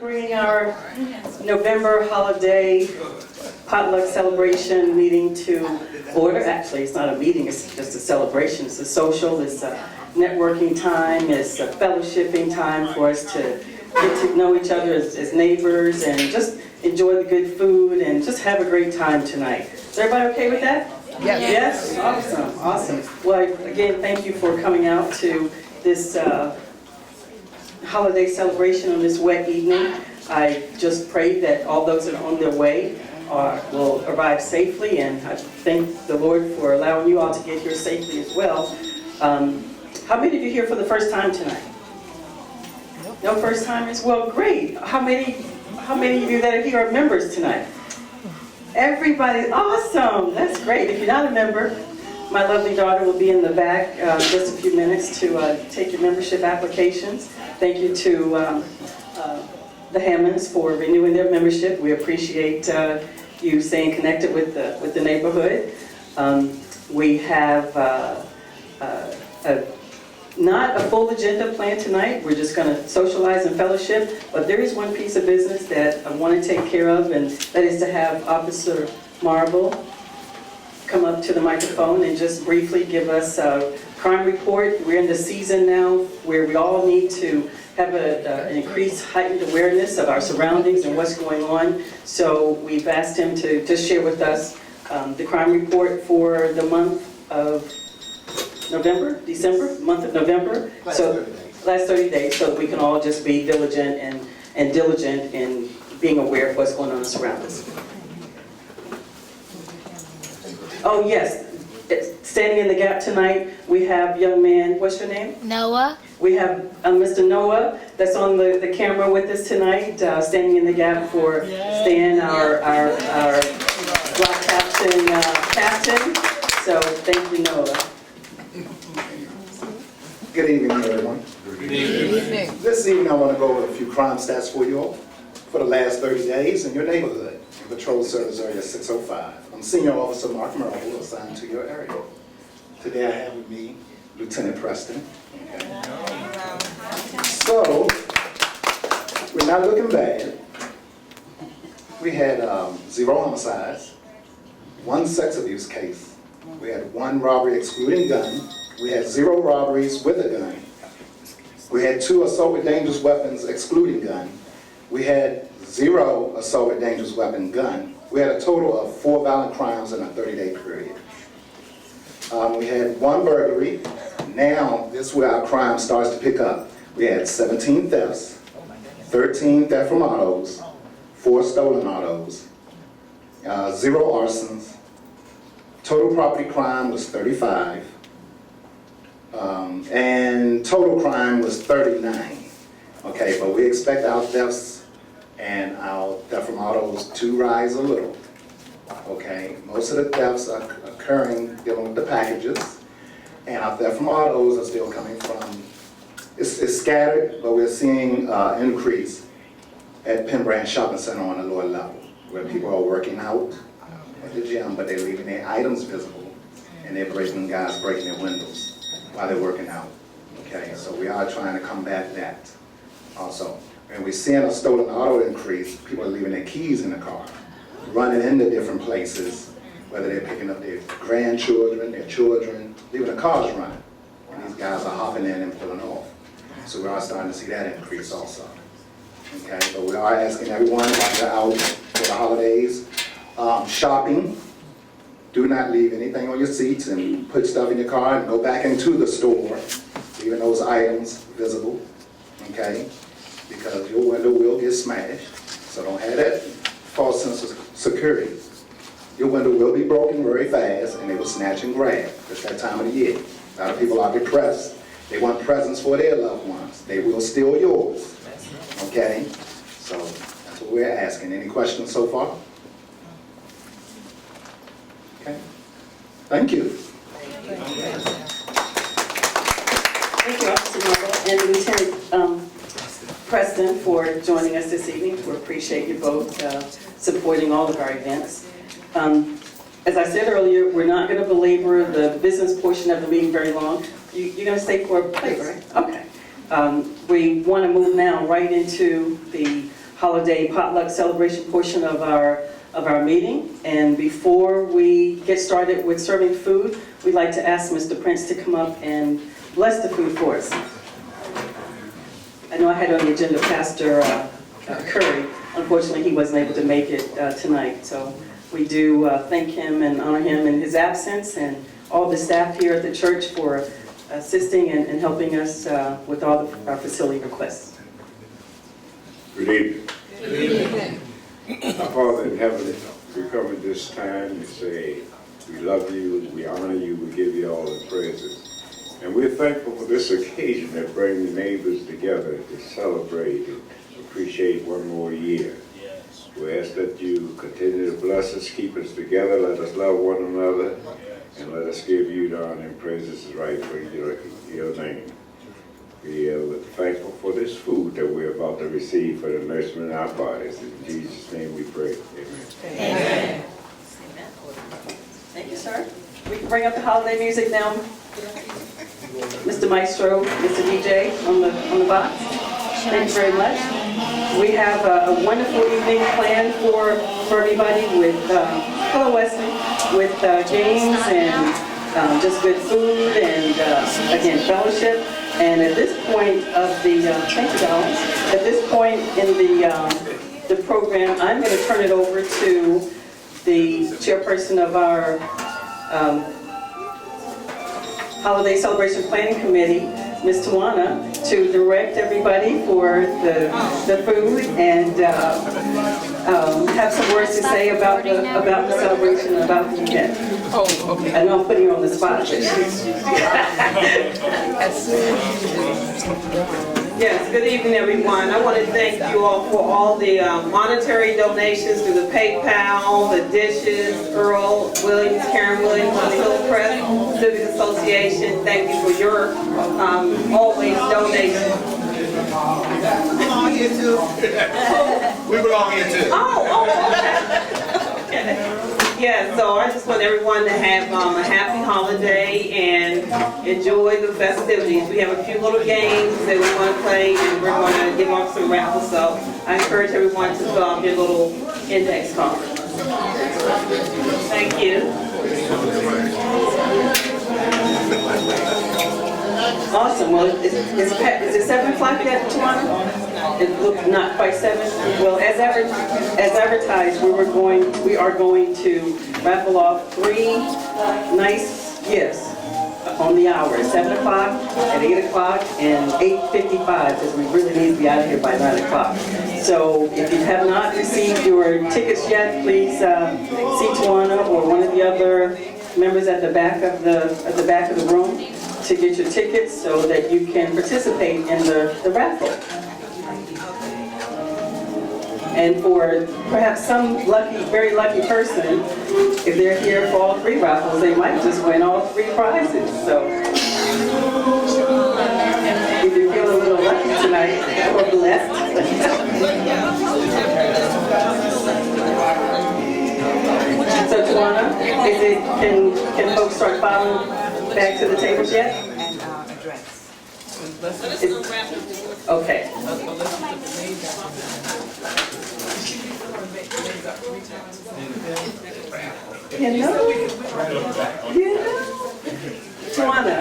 bringing our November holiday potluck celebration meeting to order. Actually, it's not a meeting, it's just a celebration. It's a social, it's a networking time, it's a fellowshipping time for us to get to know each other as neighbors and just enjoy the good food and just have a great time tonight. Is everybody okay with that? Yes. Yes? Awesome, awesome. Well, again, thank you for coming out to this holiday celebration on this wet evening. I just pray that all those that are on their way will arrive safely, and I thank the Lord for allowing you all to get here safely as well. How many of you here for the first time tonight? No first timers? Well, great. How many of you that are here are members tonight? Everybody, awesome. That's great. If you're not a member, my lovely daughter will be in the back just a few minutes to take your membership applications. Thank you to the Hammonds for renewing their membership. We appreciate you staying connected with the neighborhood. We have not a full agenda planned tonight. We're just going to socialize and fellowship, but there is one piece of business that I want to take care of, and that is to have Officer Marble come up to the microphone and just briefly give us a crime report. We're in the season now where we all need to have an increased heightened awareness of our surroundings and what's going on. So we've asked him to just share with us the crime report for the month of month of November. Last 30 days, so that we can all just be diligent and diligent in being aware of what's going on around us. Oh yes, standing in the gap tonight, we have young man, what's your name? Noah. We have Mr. Noah that's on the camera with us tonight, standing in the gap for Stan, our block captain. So thank you, Noah. Good evening, everyone. Good evening. This evening, I want to go over a few crime stats for you all for the last 30 days in your neighborhood, in Patrol Service Area 605. I'm Senior Officer Mark Merle, assigned to your area. Today, I have with me Lieutenant Preston. Okay. So, we're not looking bad. We had 0 homicides, 1 sex abuse case. We had 1 robbery excluding gun. We had 0 robberies with a gun. We had 2 assault with dangerous weapons excluding gun. We had 0 assault with dangerous weapon gun. We had a total of 4 violent crimes in a 30-day period. We had 1 burglary. Now, this is where our crime starts to pick up. We had 17 thefts, 13 theft from autos, 4 stolen autos, 0 arsons. Total property crime was 35. And total crime was 39. Okay, but we expect our thefts and our theft from autos to rise a little. Okay, most of the thefts are occurring dealing with the packages, and our theft from autos are still coming from, it's scattered, but we're seeing increase at Penn Branch Shopping Center on a lower level, where people are working out at the gym, but they're leaving their items visible, and they're breaking their windows while they're working out. Okay, so we are trying to combat that also. And we're seeing a stolen auto increase. People are leaving their keys in the car, running into different places, whether they're picking up their grandchildren, their children, leaving the cars running. And these guys are hopping in and pulling off. So we are starting to see that increase also. Okay, but we are asking everyone while they're out for the holidays, shopping. Do not leave anything on your seats and put stuff in your car and go back into the store, leaving those items visible, okay? Because your window will get smashed, so don't have that false sense of security. Your window will be broken very fast, and they will snatch and grab. It's that time of the year. A lot of people are depressed. They want presents for their loved ones. They will steal yours, okay? So that's what we're asking. Any questions so far? Okay. Thank you. Thank you, Officer Marble and Lieutenant Preston for joining us this evening. We appreciate you both supporting all of our events. As I said earlier, we're not going to belabor the business portion of the meeting very long. You're going to stay for a play, right? Okay. We want to move now right into the holiday potluck celebration portion of our meeting. And before we get started with serving food, we'd like to ask Mr. Prince to come up and bless the food for us. I know I had on the agenda Pastor Curry. Unfortunately, he wasn't able to make it tonight. So we do thank him and honor him in his absence, and all the staff here at the church for assisting and helping us with all our facility requests. Good evening. Good evening. Our Father in heaven, we come at this time to say we love you, we honor you, we give you all the praises. And we're thankful for this occasion that brings the neighbors together to celebrate and appreciate one more year. We ask that you continue to bless us, keep us together, let us love one another, and let us give you the honor and praises right for your name. We are thankful for this food that we're about to receive for the nourishment of our bodies. In Jesus' name we pray. Amen. Amen. Thank you, sir. We can bring up the holiday music now. Mr. Maestro, Mr. DJ on the box. Thank you very much. We have a wonderful evening planned for everybody with, hello Wesley, with games and just good food and again fellowship. And at this point of the, thank you Donald, at this point in the program, I'm going to turn it over to the chairperson of our Holiday Celebration Planning Committee, Ms. Tawana, to direct everybody for the food and have some words to say about the celebration, about the event. Oh, okay. I know I'm putting you on the spot. Yes, good evening, everyone. I want to thank you all for all the monetary donations through the PayPal, the dishes, Earl Williams, Karen Williams, the Hillcrest Civic Association. Thank you for your always donations. We belong here too. We belong here too. Oh, okay. Yeah, so I just want everyone to have a happy holiday and enjoy the festivities. We have a few little games that we want to play, and we're going to give off some raffles. So I encourage everyone to fill out your little index card. Thank you. Awesome. Well, is it 7 o'clock yet, Tawana? It looked not quite 7. Well, as advertised, we are going to raffle off 3 nice gifts on the hour: 7 o'clock, at 8 o'clock, and 8:55, because we really need to be out of here by 9 o'clock. So if you have not received your tickets yet, please see Tawana or one of the other members at the back of the room to get your tickets so that you can participate in the raffle. And for perhaps some lucky, very lucky person, if they're here for all 3 raffles, they might just win all 3 prizes. So if you feel a little lucky tonight or blessed. So Tawana, can folks start filing back to the tables yet? Okay. Tawana,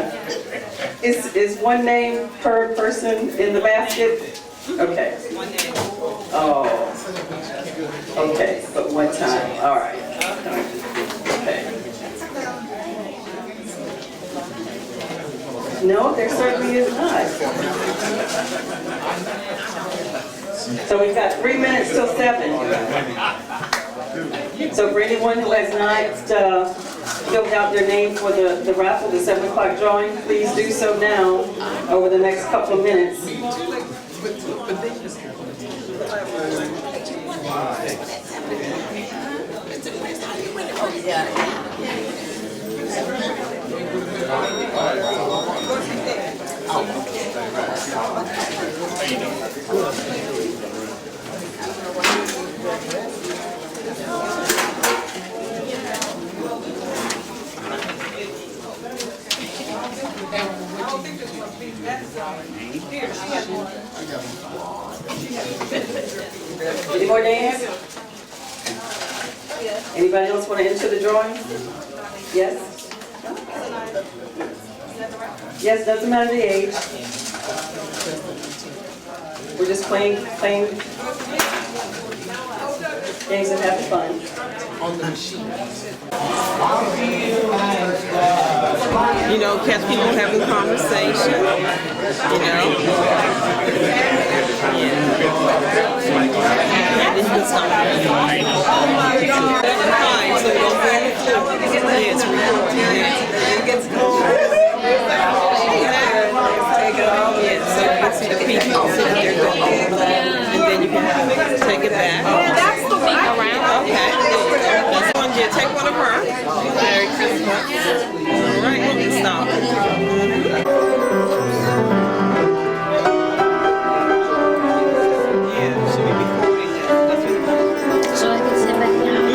is one name per person in the basket? Okay. Oh. Okay, but one time. All right. Okay. No, there certainly is not. So we've got 3 minutes till 7. So for anyone who has not filled out their name for the raffle, the 7 o'clock drawing, please do so now over the next couple of minutes. Any more names? Anybody else want to enter the drawing? Yes? Yes, doesn't matter the age. We're just playing games and having fun. You know, catch people having conversation, you know. And then you can stop. Fine, so go back. Yes, it gets cold. Take it off. Yes, so you can see the people sitting there going, and then you can take it back. That's the week around. Okay. That's one. Yeah, take one of her. Merry Christmas. All right, and stop. Yeah, should we be recording that? That's what So I can sit back down.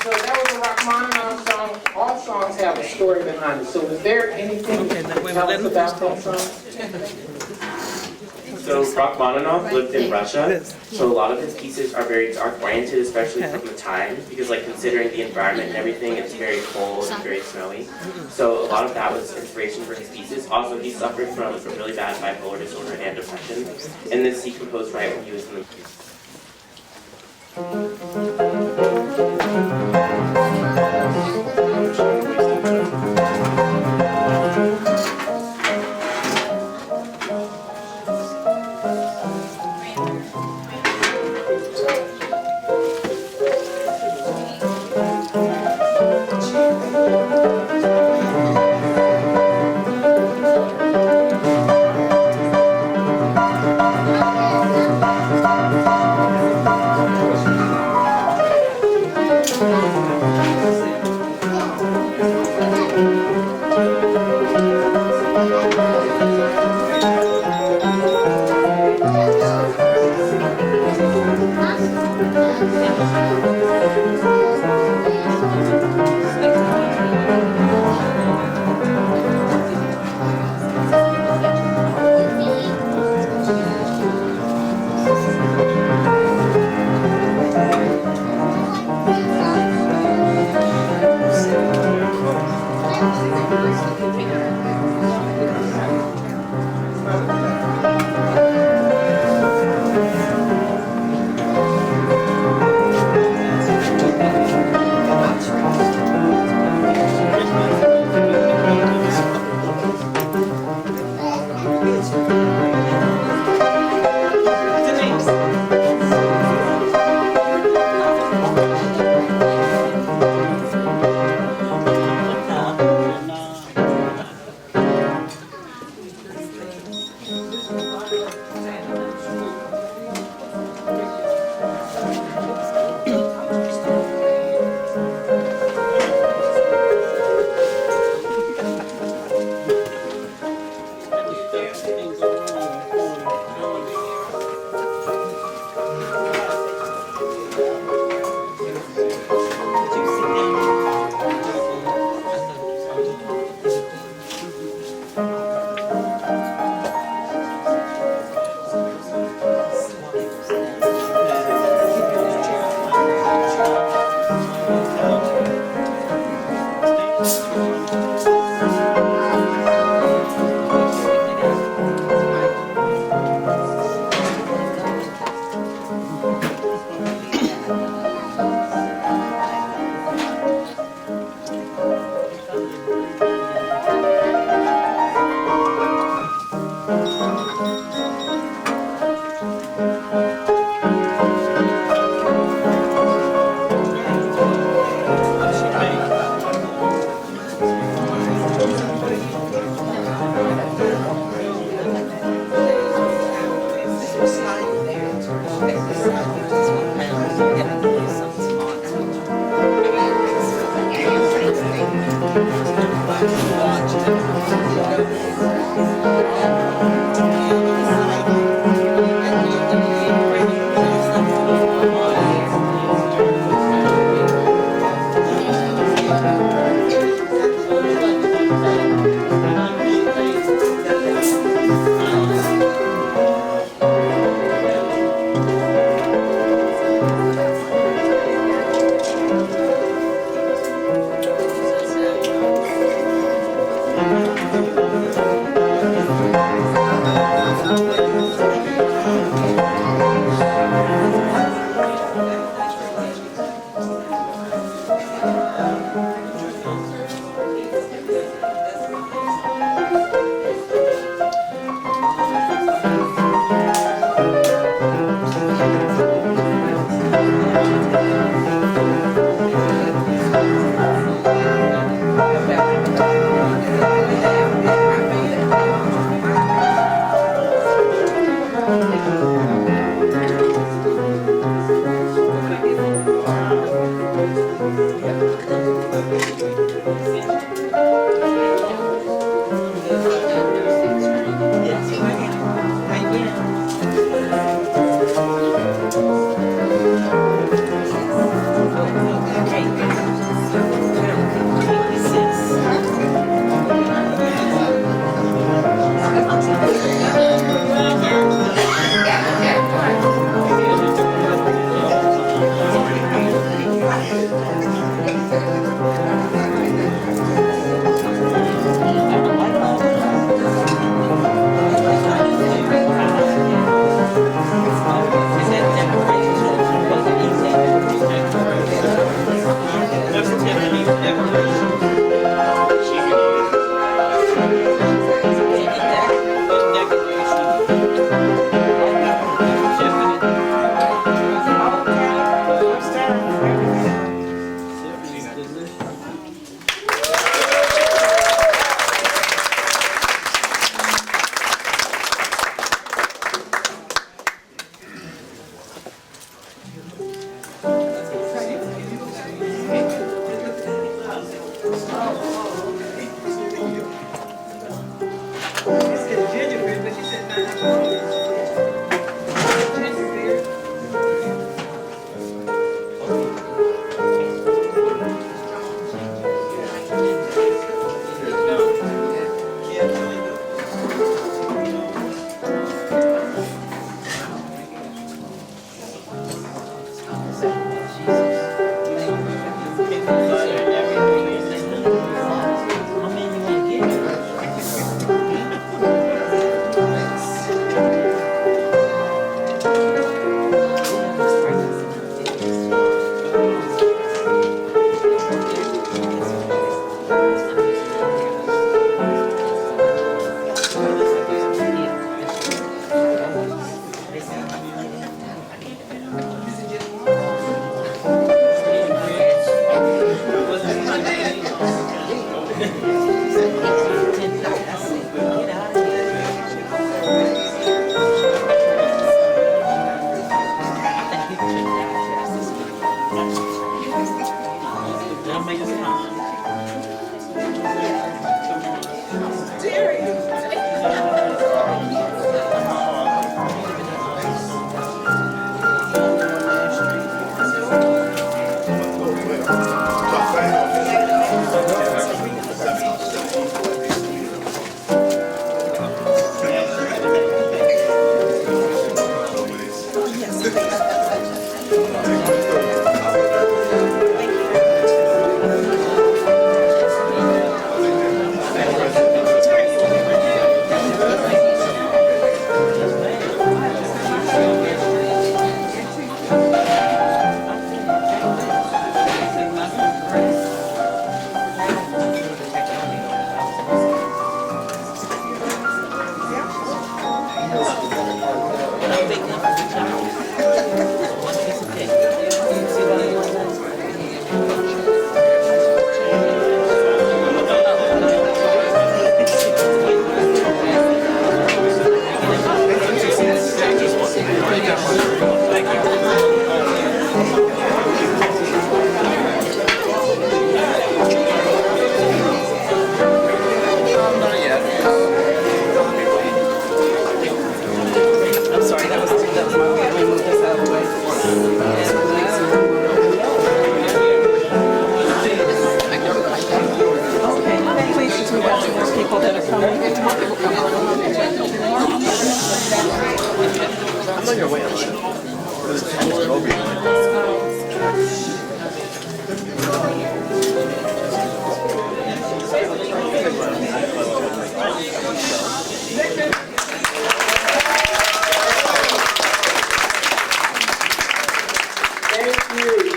So that was a Rachmaninoff song. All songs have a story behind it. So is there anything Okay, to now wait, tell let us him about finish that song? So Rachmaninoff lived in Russia, so a lot of his pieces are very dark oriented, especially from the time, because like considering the environment and everything, it's very cold and very snowy. So a lot of that was inspiration for his pieces. Also, he suffered from a really bad bipolar disorder and depression, and this he composed right when he was in the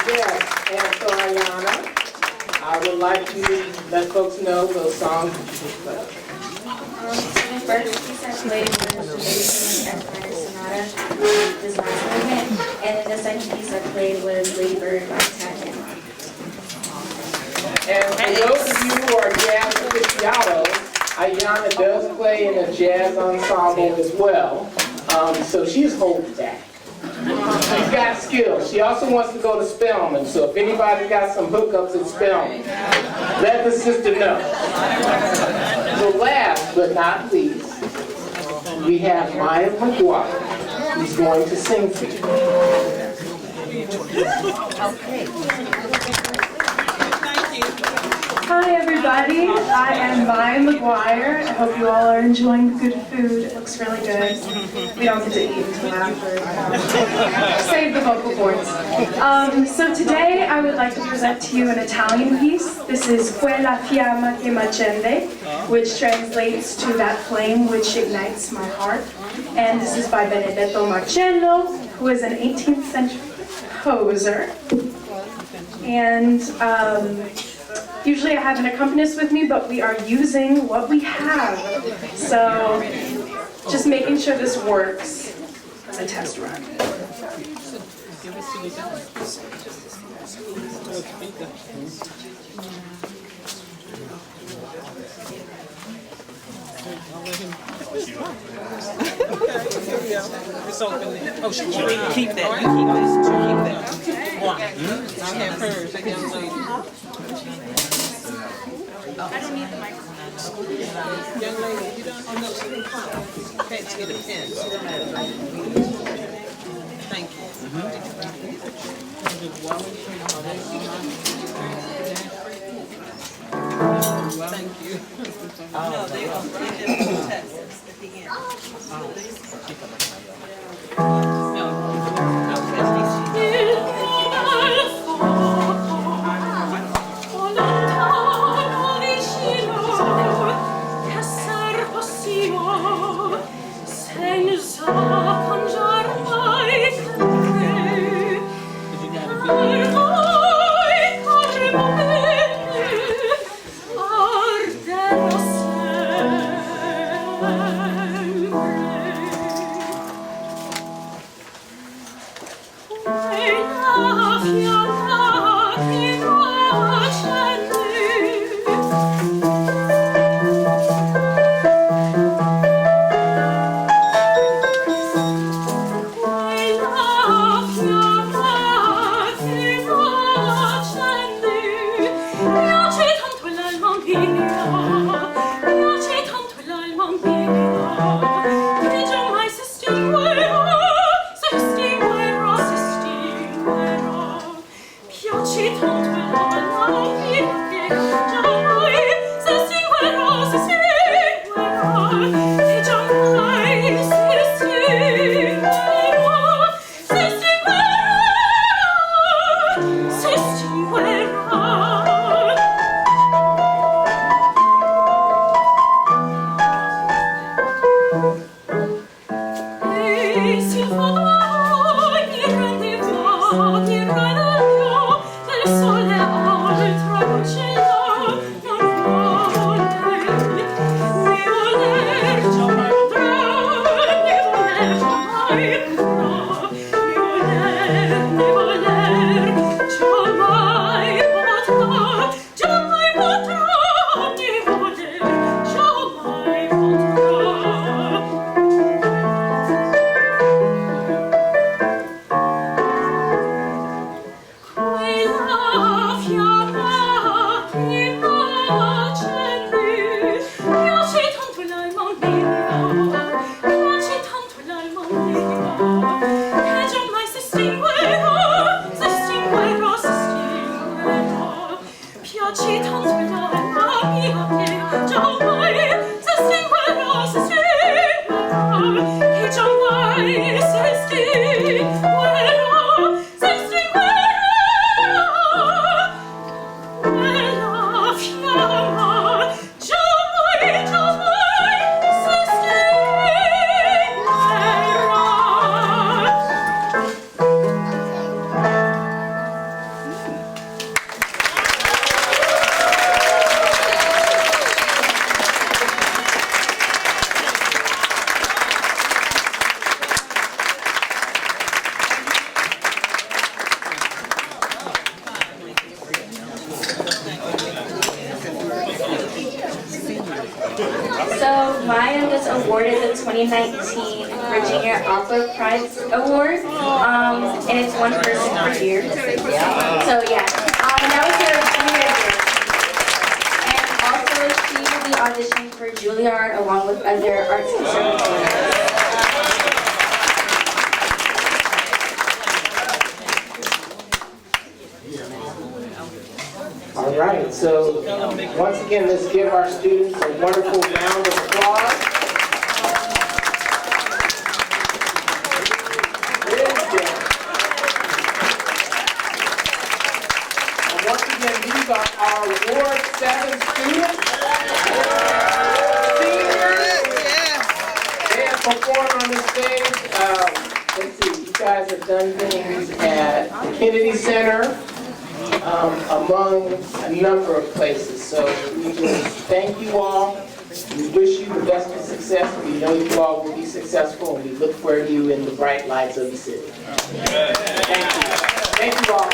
Yes, and so Ayana, I would like to let folks know those songs. The first piece I played was the F minor sonata, this last movement, and then the second piece I played was Lady Bird by Tatman. And for those of you who are jazz aficionados, Ayana does play in a jazz ensemble as well, so she's holding back. She's got skills. She also wants to go to Spelman, so if anybody's got some hookups at Spelman, let the sister know. So last but not least, we have Maya McGuire, who's going to sing for you. Hi everybody, I am Maya McGuire. I hope you all are enjoying the good food. It looks really good. We don't get to eat until after. Save the vocal cords. So today I would like to present to you an Italian piece. This is Quella fiamma che m'accende, which translates to that flame which ignites my heart. And this is by Benedetto Marcello, who is an 18th century composer. And usually I have an accompanist with me, but we are using what we have. So just making sure this works. It's a test run. It's open there. Oh, she keep that. You keep this. You keep that. One. I have hers. That young lady. I don't need the microphone. Young lady, you don't. Oh no, she didn't come. Can't get a pen. Thank you. Thank you. No, they did the test at the end. I was awarded the 2019 Virginia Opera Prize Award, and it's one person per year. So yeah, that was her junior year. And also she will be auditioning for Juilliard along with other arts conservatories. All right, so once again, let's give our students a wonderful round of applause. And once again, these are our Ward 7 students. Seniors. They have performed on the stage. Let's see, you guys have done things at the Kennedy Center, among a number of places. So we just thank you all. We wish you the best of success. We know you all will be successful, and we look for you in the bright lights of the city. Thank you. Thank you all.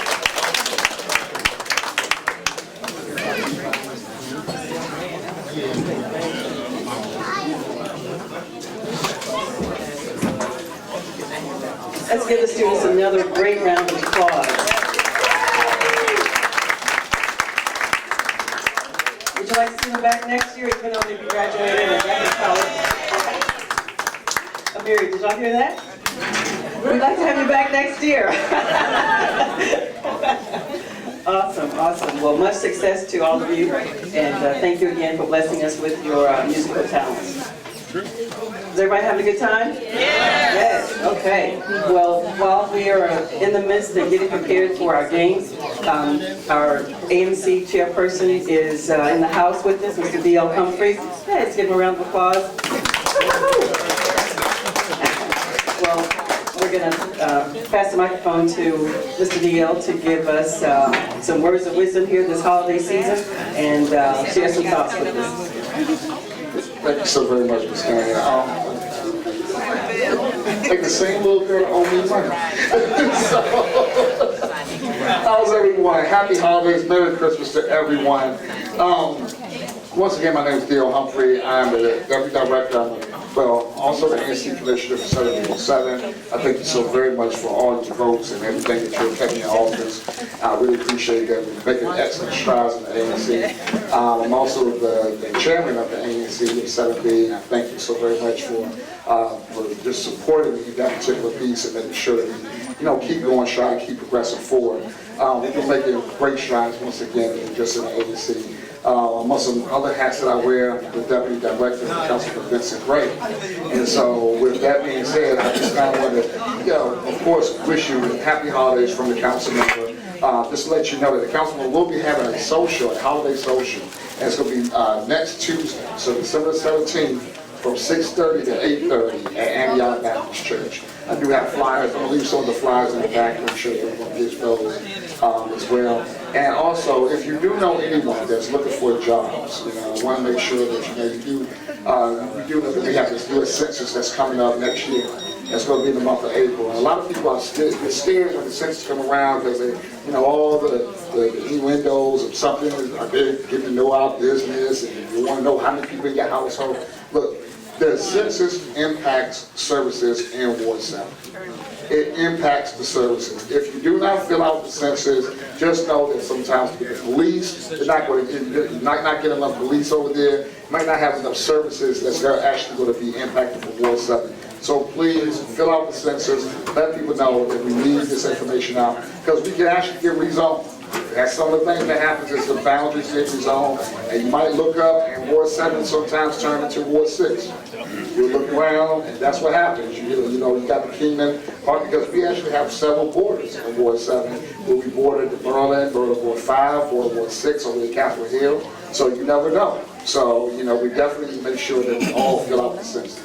Let's give the students another great round of applause. Would you like to see them back next year, even though they graduated and back in college? Amiri, did y'all hear that? We'd like to have you back next year. Awesome, awesome. Well, much success to all of you, and thank you again for blessing us with your musical talents. Is everybody having a good time? Yes. Okay. Well, while we are in the midst of getting prepared for our games, our AMC chairperson is in the house with us, Mr. D.L. Humphrey. Let's give him a round of applause. Well, we're going to pass the microphone to Mr. D.L. to give us some words of wisdom here this holiday season and share some thoughts with us. Thank you so very much, Ms. Karen. Like the same little girl owe me money. So, how's everyone? Happy holidays, Merry Christmas to everyone. Once again, my name is D.L. Humphrey. I am the Deputy Director. Also the ANC Commissioner for Senate 7. I thank you so very much for all your votes and everything that you're taking in office. I really appreciate that. We're making excellent strides in the ANC. I'm also the chairman of the ANC of 7B. I thank you so very much for just supporting me in that particular piece and making sure that we, keep going strong, keep progressing forward. We've been making great strides once again just in the ANC. Among some other hats that I wear, the Deputy Director of Councilman Vincent Gray. And so with that being said, I just kind of want to, of course, wish you happy holidays from the council member. Just to let you know that the councilman will be having a social, a holiday social, and it's going to be next Tuesday, so December 17th, from 6:30 to 8:30 at Antioch Baptist Church. I do have flyers. I'm going to leave some of the flyers in the back. I'm sure you're going to get those as well. And also, if you do know anyone that's looking for jobs, I want to make sure that you do know that we have this U.S. Census that's coming up next year. That's going to be in the month of April. And a lot of people are scared when the census come around because they, all the innuendos of something are there getting to know our business, and you want to know how many people in your household. Look, the census impacts services in Ward 7. It impacts the services. If you do not fill out the census, just know that sometimes the police, you're not getting enough police over there, you might not have enough services that's actually going to be impacted for Ward 7. So please fill out the census, let people know that we need this information out, because we can actually get rezoned. That's some of the things that happens is the boundaries get rezoned, and you might look up and Ward 7 sometimes turn into Ward 6. You look around, and that's what happens. You got the Kingman part, because we actually have several borders in Ward 7, where we bordered the Berlin, border Ward 5, border Ward 6, over the Capitol Hill. So you never know. So, we definitely make sure that we all fill out the census.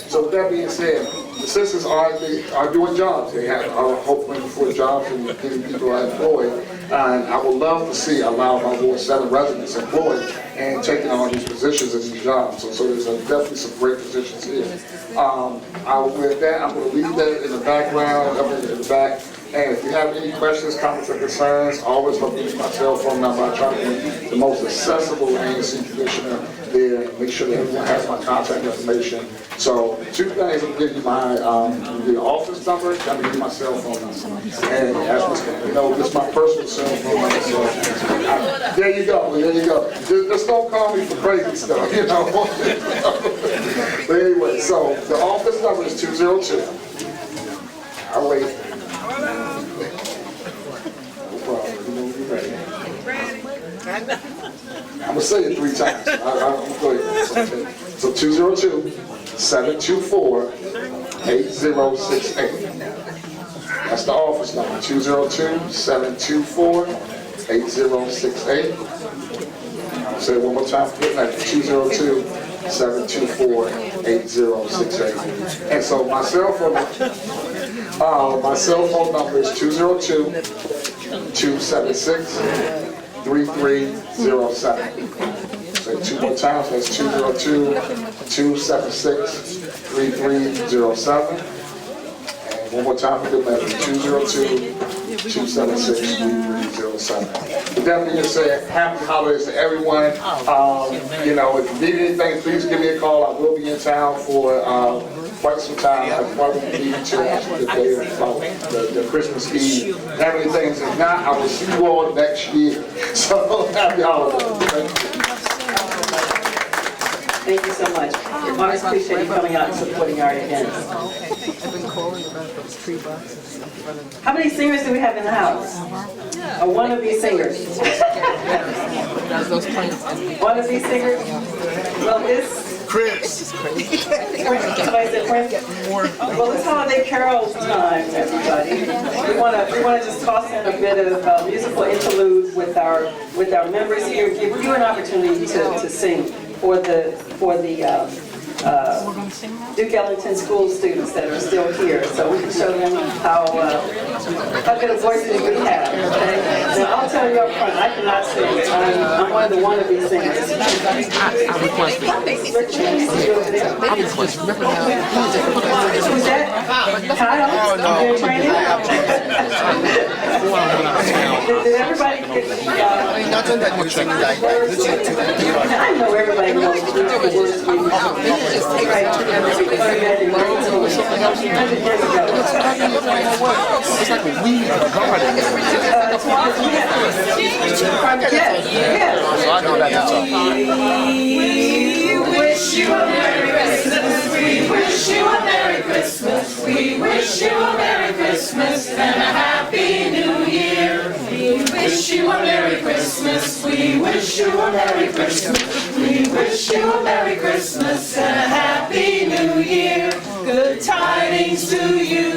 So with that being said, the citizens are doing jobs. They are hoping for jobs and getting people employed. And I would love to see a lot of our Ward 7 residents employed. and taking on these positions and these jobs. So there's definitely some great positions here. With that, I'm going to leave that in the background, up in the back. And if you have any questions, comments, or concerns, always look at my cell phone number. I try to be the most accessible ANC commissioner there and make sure that everyone has my contact information. So 2 things, I'm give you my the office number, I'm gonna give you my cell phone number. And this is my personal cell phone number. So there you go. Just don't call me for crazy stuff, But anyway, so the office number is 202. I'll wait. No problem. You ready? I'm gonna say it 3 times. I'm good. So 202-724-8068. That's the office number. 202-724-8068. I'll say it one more time. 202-724-8068. And so my cell phone number is 202-276-3307. Say 2 more times, that's 202-276-3307. And one more time for good measure, 202-276-3307. With that being said, happy holidays to everyone. If you need anything, please give me a call. I will be in town for quite some time. I probably need to the day of the Christmas Eve. Have any things? If not, I will see you all next year. So happy holidays. Thank you so much. I always appreciate you coming out and supporting our events. How many singers do we have in the house? Or one of these singers? One of these singers? Well, it's Chris. somebody said Prince. Well, it's holiday carol time, everybody. We want to just toss in a bit of musical interlude with our members here, give you an opportunity to sing for the Duke Ellington school students that are still here, so we can show them how good a voices we have. Okay? Now I'll tell you up front, I cannot sing. I'm one of the wannabe singers. Who's that? Kyle? You're training? Did everybody get the I know everybody knows the words we use. Right. It's like a weed garden. Yes. So I know that now. We wish you a Merry Christmas. We wish you a Merry Christmas. We wish you a Merry Christmas and a Happy New Year. We wish you a Merry Christmas. We wish you a Merry Christmas. We wish you a Merry Christmas and a Happy New Year. Good tidings to you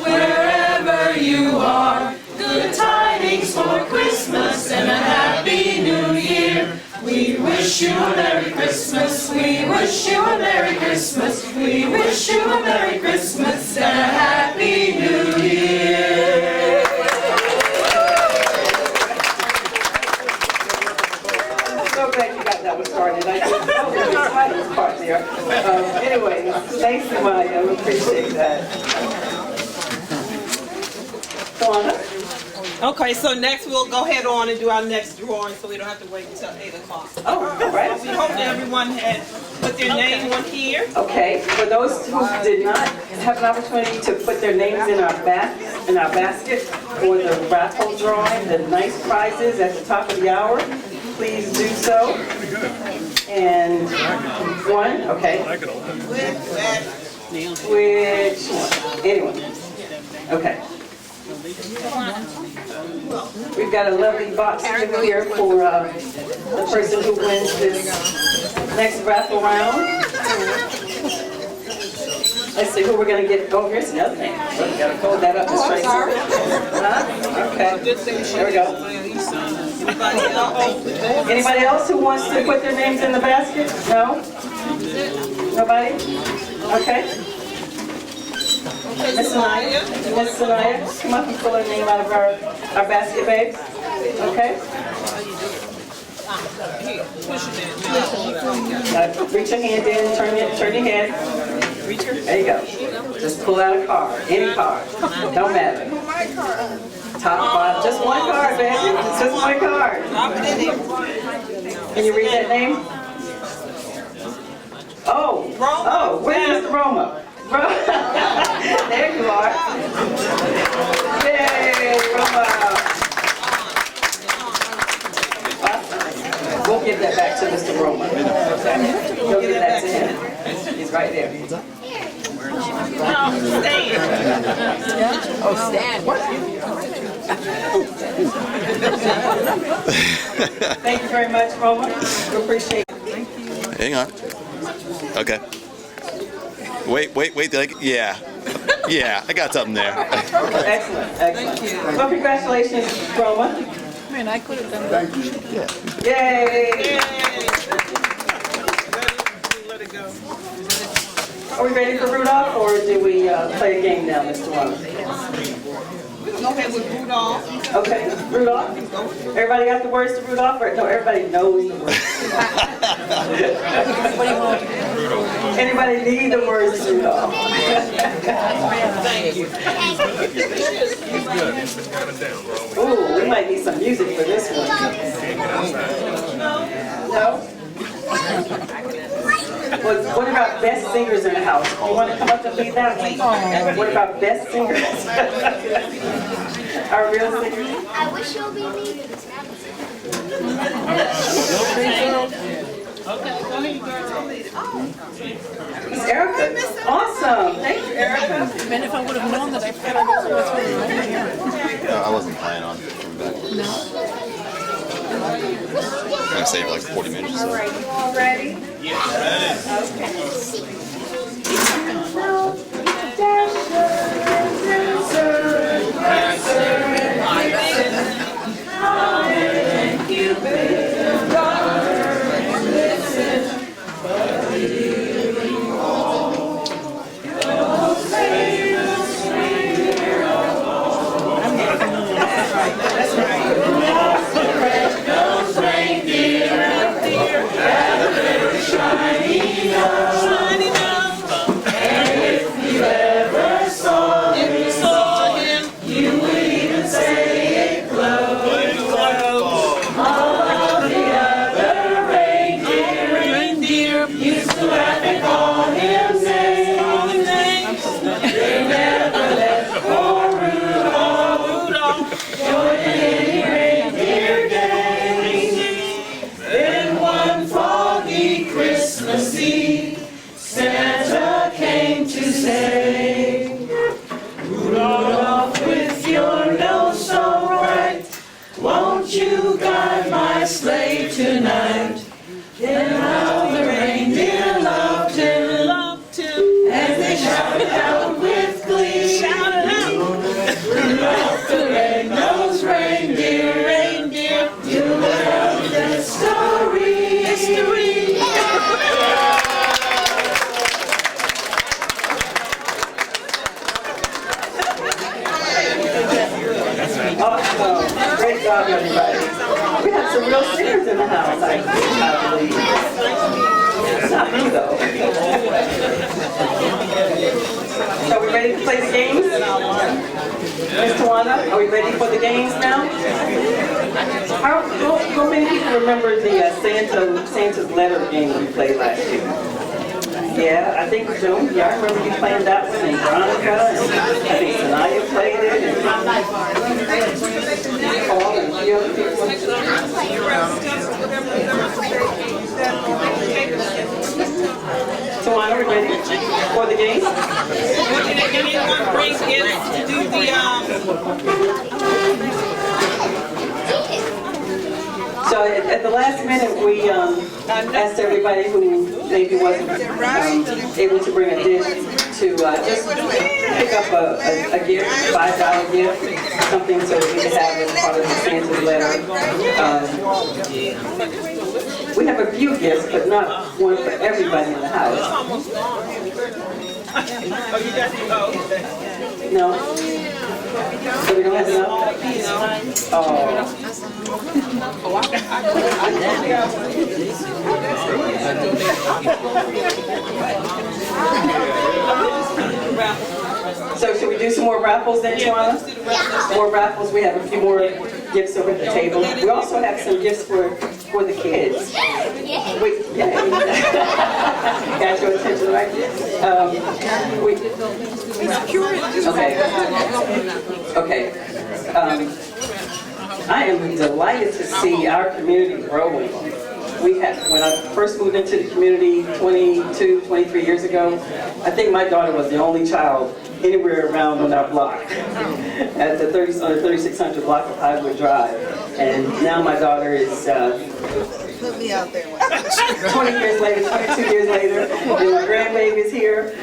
wherever you are. Good tidings for Christmas and a Happy New Year. We wish you a Merry Christmas. We wish you a Merry Christmas. We wish you a Merry Christmas and a Happy New Year. So glad you got that one started. I just the part there. Anyway, thanks, Maya. We appreciate that. Go on. Okay, so next we'll go ahead on and do our next drawing, so we don't have to wait until 8 o'clock. Oh, all right. We hope that everyone had put their name on here. Okay, for those who did not have an opportunity to put their names in our basket for the raffle drawing, the nice prizes at the top of the hour, please do so. And one, okay. Which one? Anyone? Okay. We've got a lovely box here for the person who wins this next raffle round. Let's see who we're going to get. Oh, here's another name. So we got to fold that up and straight. Okay. There we go. Anybody else who wants to put their names in the basket? No? Nobody? Okay. Miss Anaya, come up and pull her name out of our basket, babe. Okay. Reach your hand in, turn your head. There you go. Just pull out a card, any card, don't matter. Top five, just one card, baby, just one card. Can you read that name? Oh, where's Mr. Roma? There you are. Yay, Roma. We'll give that back to Mr. Roma. You'll give that to him. He's right there. Oh, Stan. Thank you very much, Roma. We appreciate it. Hang on. Okay. Wait, yeah. Yeah, I got something there. Excellent. Well, congratulations, Roma. Man, I could have done that. Yay! Are we ready for Rudolph, or do we play a game now, Mr. Roma? Go ahead with Rudolph. Okay, Rudolph. Everybody got the words to Rudolph? Or no, everybody knows the words. What do you want? Anybody need the words to Rudolph? Ooh, we might need some music for this one. No? What about best singers in the house? You want to come up and lead that one? What about best singers? Our real singers? I wish you'll be me. It's Erica. Awesome. Thank you, Erica. Man, if I would have known that I forgot I wasn't planning on coming back. No. I'm gonna save like 40 minutes or so. All right, you all ready? Yeah. Great job, everybody. We have some real singers in the house, I believe. Not me, though. So are we ready to play the games? Ms. Tawana, are we ready for the games now? How many people remember the Santa's letter game we played last year? Yeah, I think so. Yeah, I remember you playing that one, and Veronica, and I think Sanaya played it, and Paul, and a few other people. Tawana, are we ready for the game? Did anyone bring gifts to do the So at the last minute, we asked everybody who maybe wasn't able to bring a dish to just pick up a gift, $5 gift, something so that we could have as part of the Santa's letter. We have a few gifts, but not one for everybody in the house. No? So we don't have enough? Oh. So should we do some more raffles then, Tawana? More raffles. We have a few more gifts over at the table. We also have some gifts for the kids. Wait, yeah. Got your attention, right? Okay. I am delighted to see our community growing. We had, when I first moved into the community 22, 23 years ago, I think my daughter was the only child anywhere around on our block at the 3600 block of Highwood Drive. And now my daughter is 20 years later, 22 years later, and my grandbaby's here.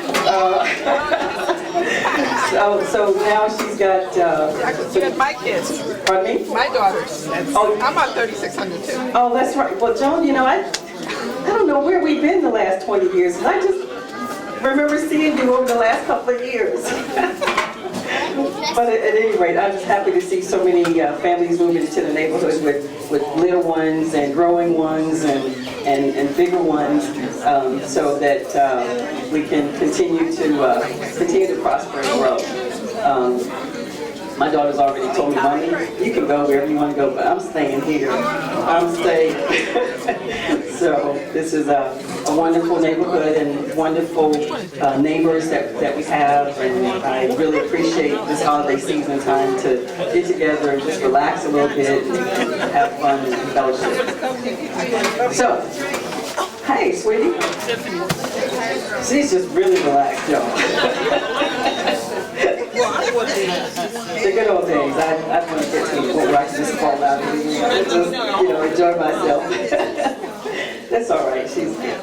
So now she's got... my kids. Pardon me? My daughters. Oh, I'm on 3600 too. Oh, that's right. Well, Joan, you know, I don't know where we've been the last 20 years. I just remember seeing you over the last couple of years. But at any rate, I'm just happy to see so many families moving into the neighborhood with little ones and growing ones and bigger ones, so that we can continue to prosper and grow. My daughter's already told me, Mommy, you can go wherever you want to go, but I'm staying here. I'm staying. So this is a wonderful neighborhood and wonderful neighbors that we have, and I really appreciate this holiday season time to get together and just relax a little bit and have fun and fellowship. So, hey, sweetie. She's just really relaxed, y'all. The good old days. I want to get to the point where I can just fall out and just, enjoy myself. That's all right. She's good.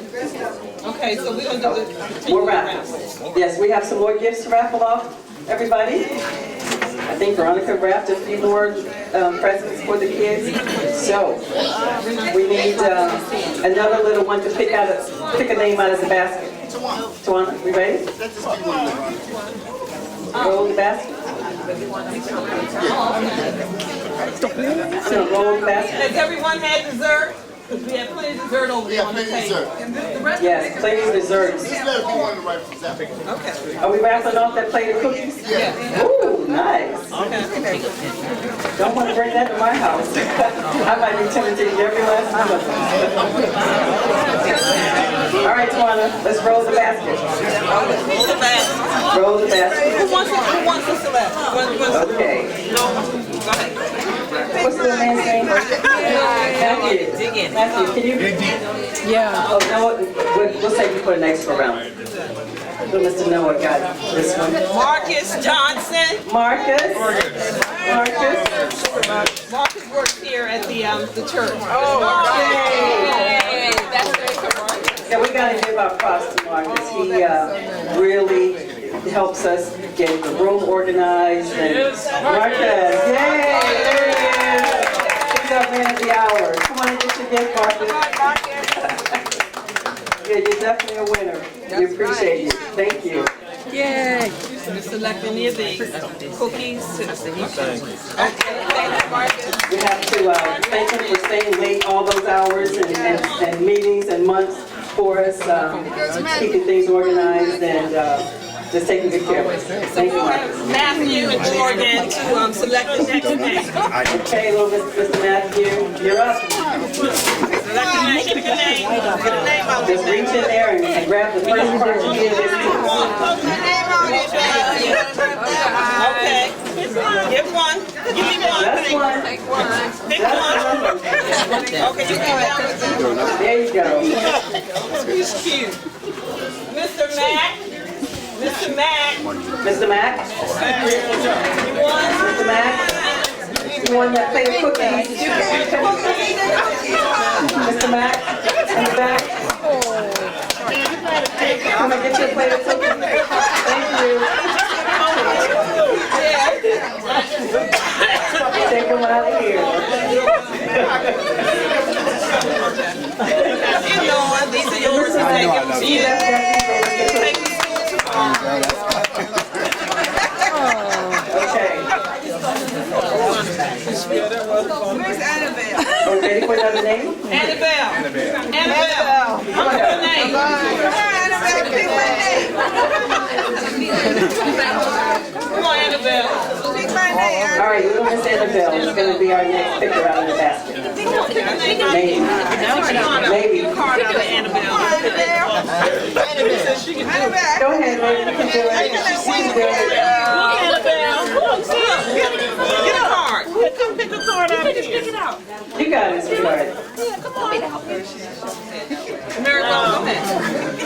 Okay, so we're going to do the more raffles. Yes, we have some more gifts to raffle off, everybody. I think Veronica wrapped a few more presents for the kids. So we need another little one to pick a name out of the basket. Tawana, we ready? Roll the basket. So roll the basket. Has everyone had dessert? Because we have plenty of dessert over there on the table. Yes, plenty of desserts. Okay. Are we raffling off that plate of cookies? Yeah. Ooh, nice. Okay. Don't want to bring that to my house. I might be tempted to eat every last one of them. All right, Tawana, let's roll the basket. Roll the basket. Who wants to select? Okay. Go ahead. What's the man's name? Matthew. Matthew, can you? Yeah. Oh, no, we'll save you for the next round. So Mr. Noah got this one. Marcus Johnson. Marcus. Marcus works here at the church. Oh, yay! That's great for Marcus. Yeah, we got to give our props to Marcus. He really helps us get the room organized. And Marcus, yay! There he is. He's our man of the hour. Come on and get your gift, Marcus. Yeah, you're definitely a winner. We appreciate you. Thank you. Yay! We're selecting the cookies. We have to thank him for staying late all those hours and meetings and months for us, keeping things organized and just taking good care of us. Thank you, Marcus. Matthew and Morgan to select the next name. Okay, little Mr. Matthew, you're up. Select a name. Get a good name. Get a name out. Just reach in there and grab the first part of this. Okay. Get one. Give me one. That's one. Take one. Pick one. Okay, you can have it. There you go. He's cute. Mr. Mack. Mr. Mack. Mr. Mack? Mr. Mack? You want that plate of cookies? Mr. Mack? In the back? Come and get your plate of cookies. Thank you. Take them out of here. These are yours. Take them. Okay. Where's Annabelle? another name? Annabelle. Annabelle. Come on, your name. Come on, Annabelle, pick my name. Come on, Annabelle. Pick my name. All right, little Miss Annabelle is going to be our next picker out of the basket. Maybe. Maybe. Card out of Annabelle. Go ahead, baby. You can do it. She's doing it. Annabelle. Get a card. Come pick a card out of here. Pick it out. You got it, sweetheart. Mary, go ahead.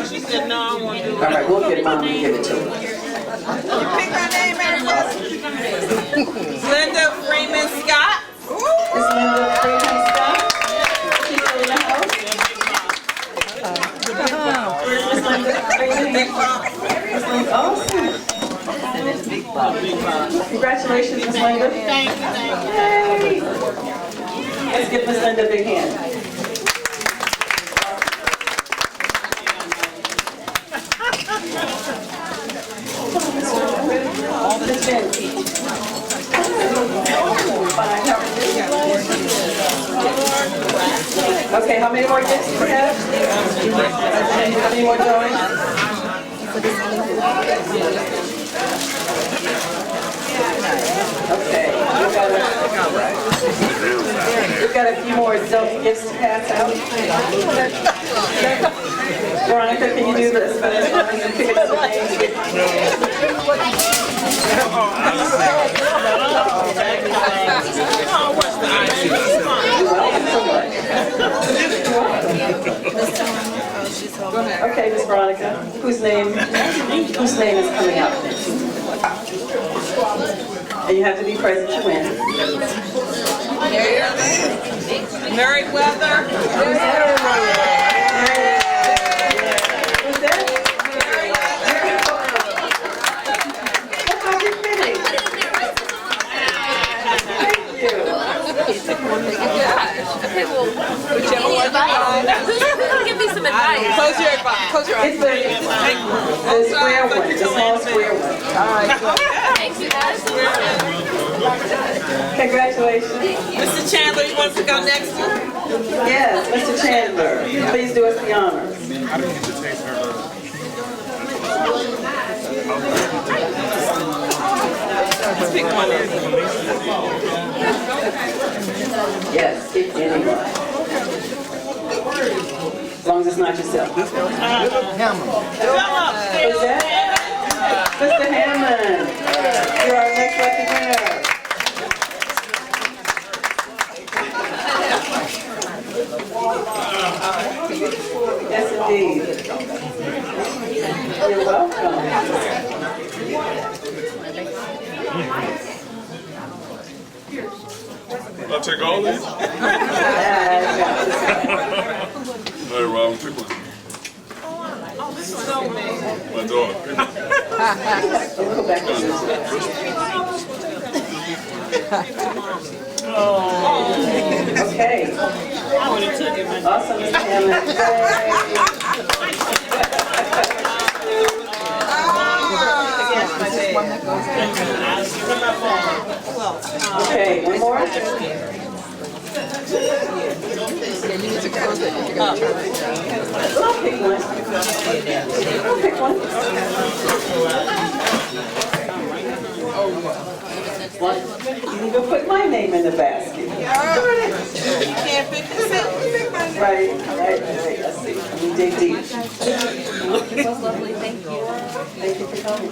She said, no, I want to do it. All right, we'll get Mom to give it to her. Pick my name, everybody. Linda Freeman Scott. Miss Linda Freeman Scott. She's in the house. Where's Miss Linda Freeman? Awesome. Congratulations, Miss Linda. Yay. Let's give Miss Linda a big hand. Miss Jen. Fine, how are you? Okay, how many more gifts do we have? How many more going? Okay, we've got a few more adult gifts to pass out. Veronica, can you do this? Pick it up the names. Okay, Miss Veronica, whose name is coming out next? And you have to be present to win. Meriwether. Who's that? That's how you're fitting. Thank you. Whichever one you want. Give me some advice. Close your eyes. It's the square one, the small square one. Thank you guys. Congratulations. Mr. Chandler, you want to go next one? Yes, Mr. Chandler, please do us the honors. Pick one. Yes, pick anyone. As long as it's not yourself. Who's that? Mr. Hammond, you're our next lucky winner. Yes, indeed. You're welcome. I'll take all these. Hey, Rob, pick one. My daughter. Okay. Awesome, Mr. Hammond. Okay, one more. I'll pick one. I'll pick one. You can go put my name in the basket. You can't pick yourself. Right. Let's see. You dig deep. It was lovely. Thank you. Thank you for coming.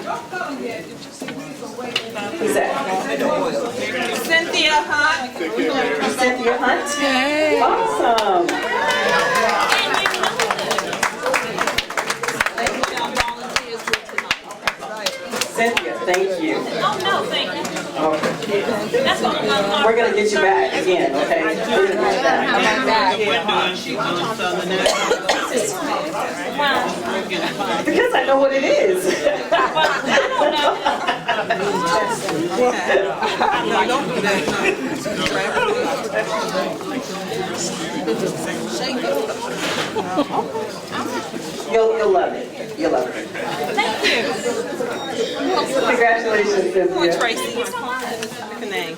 Who's that? Cynthia Hunt. Cynthia Hunt? Awesome. Cynthia, thank you. Oh, no, thank you. Okay. That's what I'm We're going to get you back again, okay? We're going to get you back. Because I know what it is. Don't do that. You'll love it. You'll love it. Thank you. Congratulations, Come on, Cynthia. Tracy. Pick a name.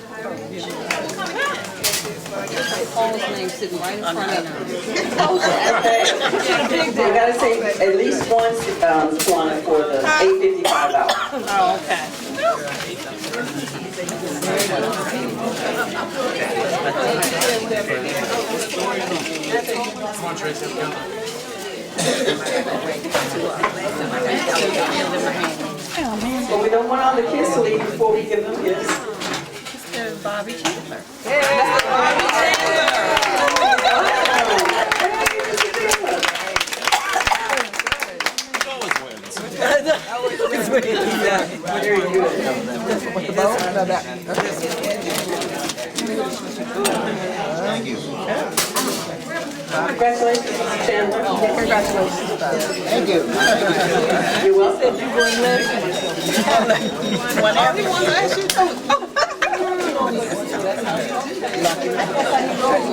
Paul's name sitting right in front of him. Okay. You gotta say at least once, Tawana, for the 8:55 hour. Oh, okay. But we don't want all the kids to leave before we give them gifts. Mr. Bobby Chandler. Congratulations, Mr. Chandler. Congratulations. Thank you. You're welcome. Whenever you want to ask you.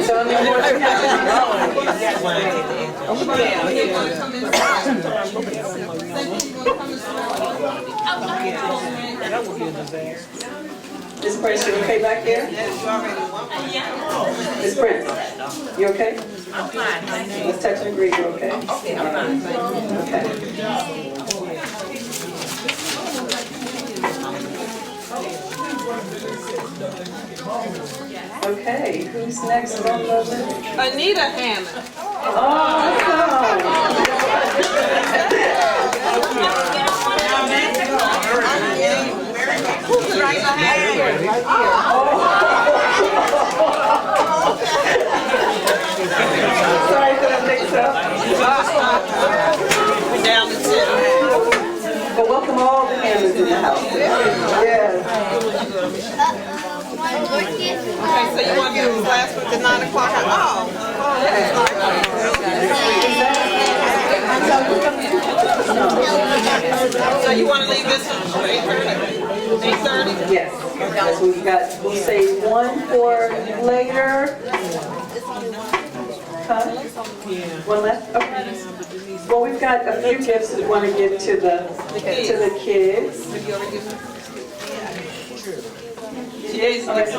So, I mean, Ms. Prince, you okay back there? Ms. Prince, you okay? I'm fine. Let's touch and agree, you okay? Okay, I'm fine. Okay. Okay, who's next on the list? Anita Hammond. Sorry for the mix-up. We're down to 2. But welcome all the Hammonds in the house. Yes. Okay, so you want to do this last one to 9 o'clock? So you want to leave this one for 8:30? 8:30? Yes. Yes, we'll save one for later. Huh? One left? Okay. Well, we've got a few gifts we want to give to the kids. Yes. Okay.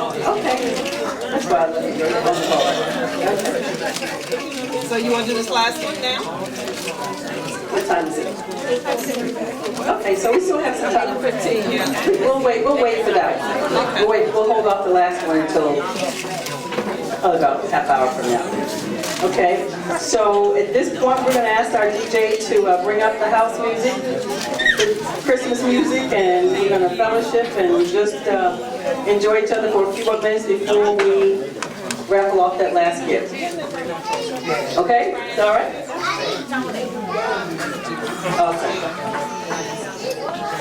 That's why I love you. Okay. So you want to do this last one now? What time is it? Okay, so we still have some time. 15, yeah. We'll wait for that. We'll hold off the last one until about a half hour from now. Okay, so at this point, we're going to ask our DJ to bring up the house music, the Christmas music, and we're going to fellowship and just enjoy each other for a few more minutes before we raffle off that last gift. Okay, is that all right? Awesome.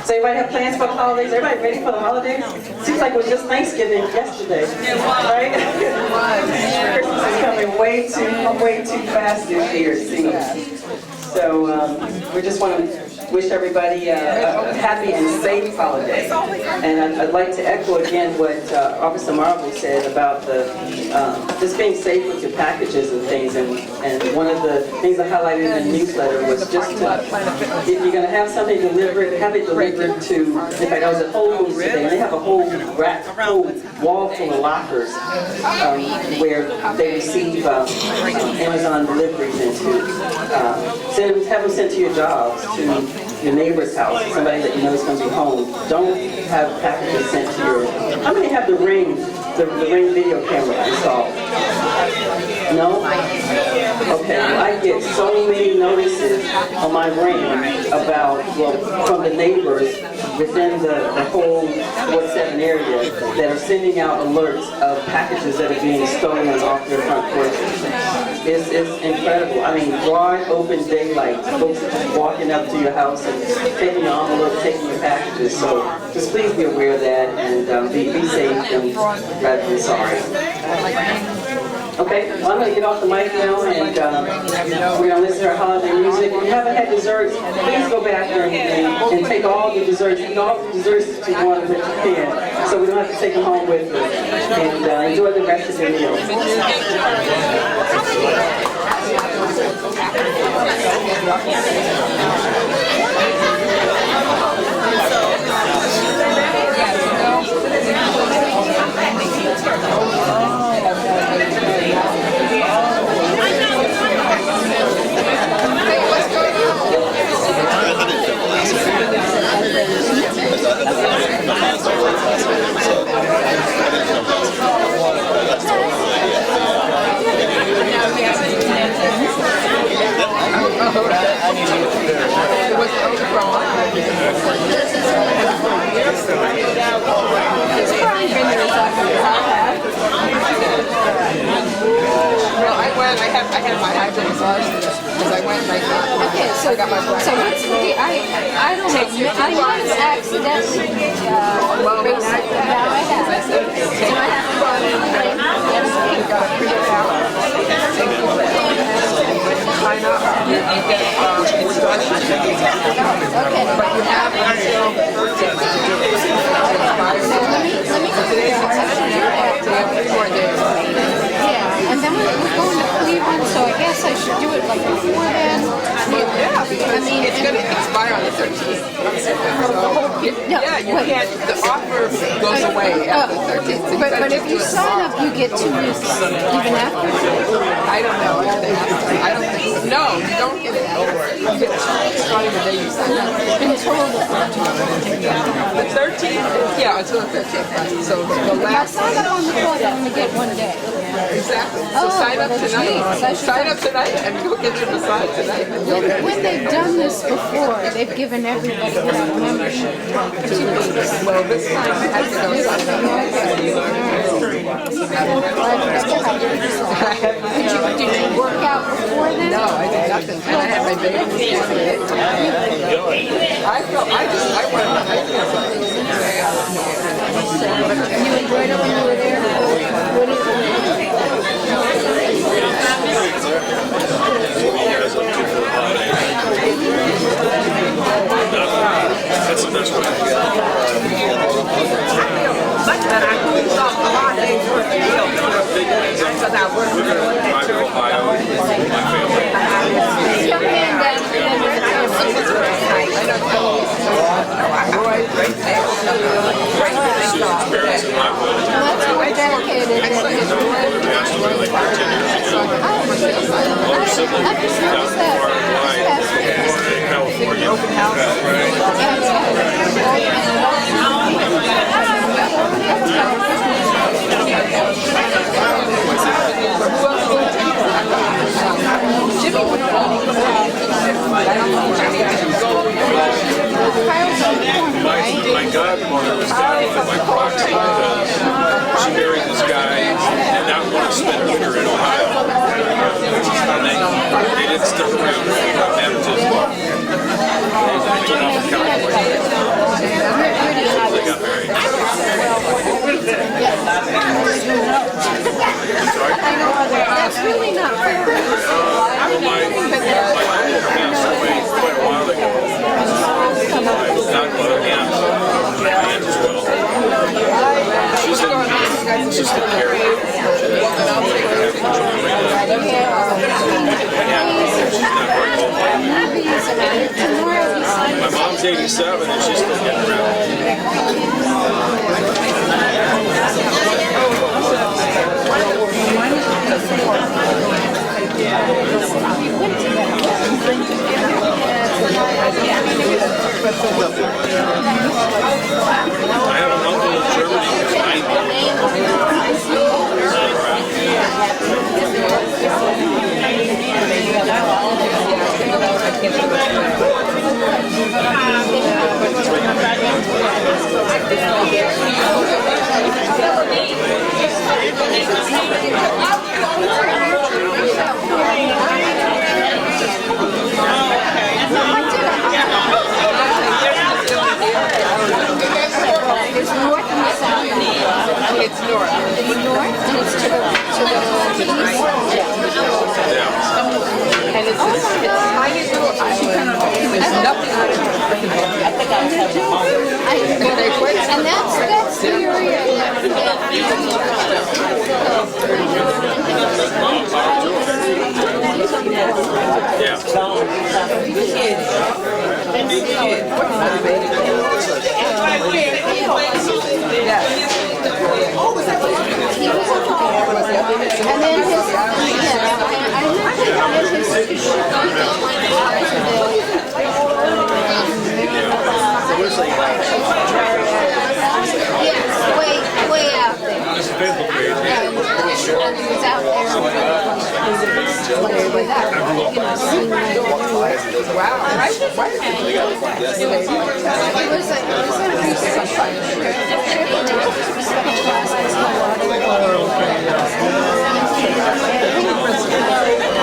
So everybody have plans for the holidays? Everybody ready for the holidays? Seems like it was just Thanksgiving yesterday, right? Christmas is coming way too fast this year, it seems. So we just want to wish everybody a happy and safe holiday. And I'd like to echo again what Officer Marvel said about just being safe with your packages and things. And one of the things I highlighted in the newsletter was just to, if you're going to have something delivered, have it delivered to, in fact, I was at Whole Foods today, and they have a whole wall full of lockers where they receive Amazon deliveries into. Have them sent to your jobs, to your neighbor's house, somebody that you know is going to be home. Don't have packages sent to your... How many have the Ring video camera installed? No? Okay, well, I get so many notices on my Ring about, from the neighbors within the whole Ward 7 area that are sending out alerts of packages that are being stolen off their front porches. It's incredible. I mean, broad open daylight, folks are just walking up to your house and taking your envelope, taking your packages. So just please be aware of that and be safe and rather than sorry. Okay, well, I'm going to get off the mic now, and we're going to listen to our holiday music. If you haven't had desserts, please go back and take all the desserts. Eat all the desserts that you want that you can, so we don't have to take them home with us. And enjoy the rest of your meal. Well, I had my hydro massage because I went right now. Okay, so I got my blood. So what's the, I don't know, I might have accidentally, Well, right now, now I have. So I have to go in and you got to print it out. Sign up. It's money. But you have until the 13th. Today's the 10th. So you have 3 more days. Yeah, and then we're going to Cleveland, so I guess I should do it like before then. Yeah, because it's going to expire on the 13th. So, yeah, you can't, the offer goes away after the 13th. So But if you sign up, you get 2 weeks even after. I don't know. I don't think so. No, you don't get it after. You get 2 weeks starting the day you sign up. Until the 13th? Yeah, until the 13th. So the Now last... sign up on the phone, I'm gonna get 1 day. Exactly. So sign up tonight. Sign up tonight and go get your massage tonight. When they've done this before, they've given everybody a membership for 2 weeks. Well, this time I had to go sign up. Did you work out before then? No, I did nothing. And I had my baby yesterday. I wanted to hike it. You enjoyed it when you were there? What do you That's the best way. But I couldn't stop a lot of days working because I worked with Ohio, my family. Young man down That's more dedicated than his I just noticed that My godmother was down with my proxy because she married this guy and not want to spend winter in Ohio. And they didn't stick around for baptism. They took off the California. They got married. That's really not fair. Well, my uncle passed away quite a while ago. My godmother aunt as well. She's an assistant caregiver. My mom's 87 and she's still getting around. I have an uncle in Germany who's 90. It's north and the south. It's north. It's north and it's to the east. And it's tiny little island. There's nothing on it. And that's the area And then his, I remember his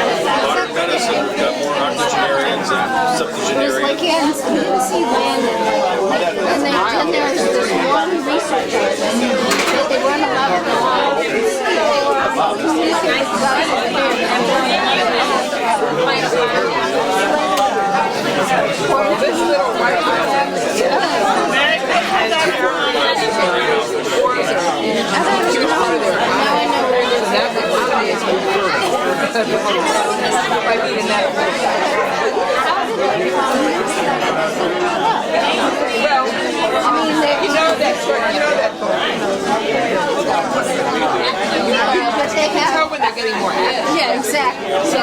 Modern medicine got more octogenarians and septuagenarians. Like, yeah, in PBC land, and there's this one researcher, they weren't allowed to This little white island, when they're getting more active. Yeah, exactly. So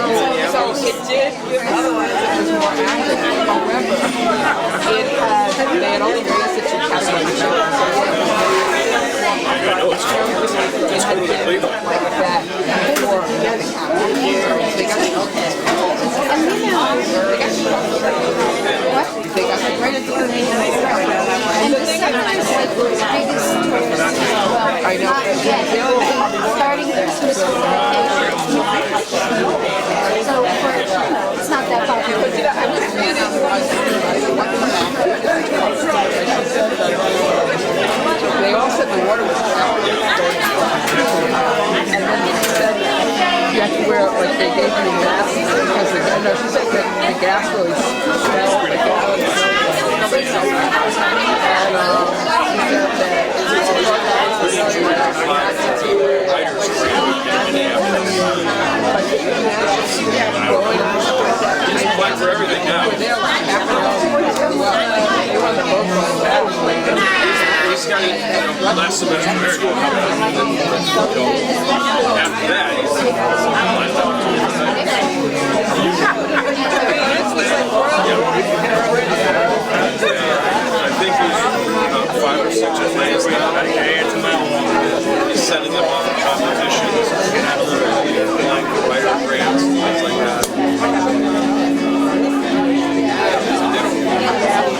it did give us more active. However, they had only raised it to category 2. I know it's totally legal. Like that for handicap. They got right at the end. And December is like the biggest tourist as well. I know. Not yet. Starting Christmas with vacation. So it's not that popular. But I was reading they all said the water was cold. And then they said you have to wear, like they gave you masks because she said that the gas really smelled like it. And she said He's applying for everything now. He's got last semester married. After that, he's I think he's 5 or 6 plans now. He's sending them on competitions, like writer grants, things like that.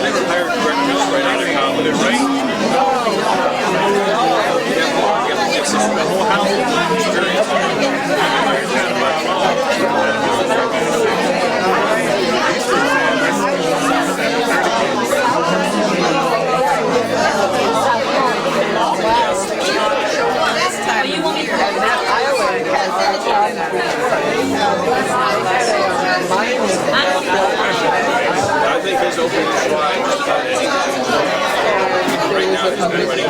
They were hired directors right out of college, right? It's a whole house experience. I think he's open to try just about anything. Right now he's been running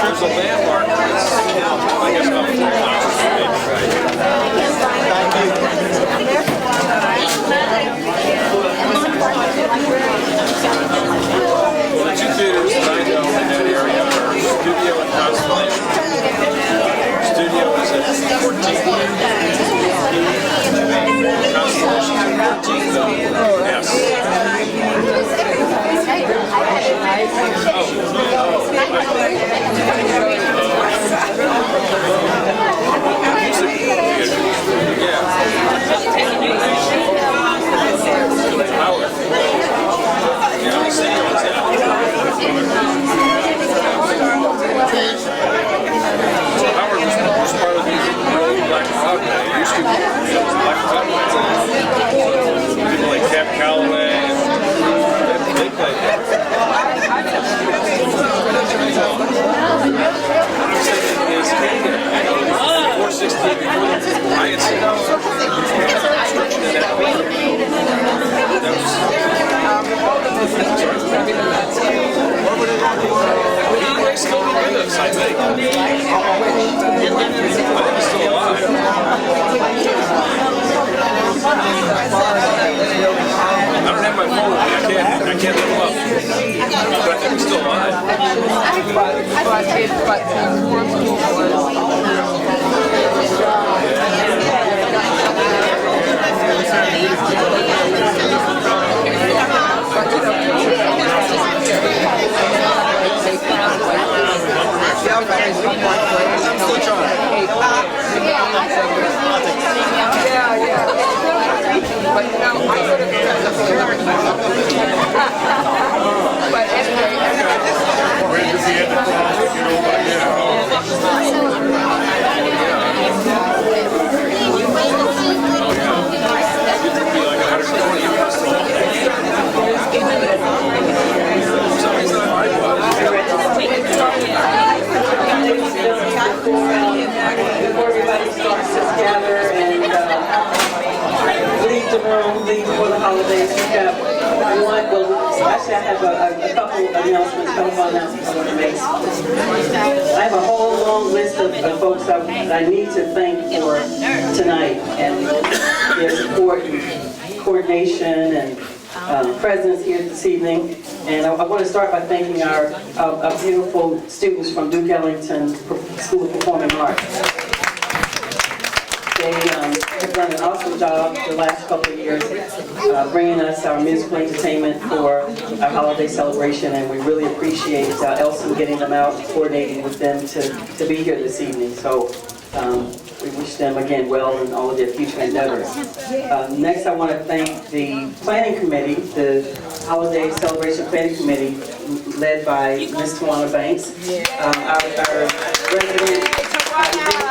There's a landmark that's, I guess about 4,000 Well, the 2 theaters that I know in that area are Studio and Constellation. Studio is at 14th. Constellation is at 14th. Yes. Oh, have my phone with me. I can't look them up. But I think we're still alive. I'm still trying. But you know, I could have but anyway, Where does he end the cross? You know, but Before everybody starts to gather and leave the room, leave for the holidays, we've got one, well, actually I have a couple announcements, I want to make. I have a whole long list of folks I need to thank for tonight and their support and coordination and presence here this evening. And I want to start by thanking our beautiful students from Duke Ellington School of Performing Arts. They have done an awesome job the last couple of years bringing us our musical entertainment for our holiday celebration, and we really appreciate Elson getting them out and coordinating with them to be here this evening. So we wish them again well in all of their future endeavors. Next, I want to thank the planning committee, the holiday celebration planning committee, led by Ms. Tawana Banks, our resident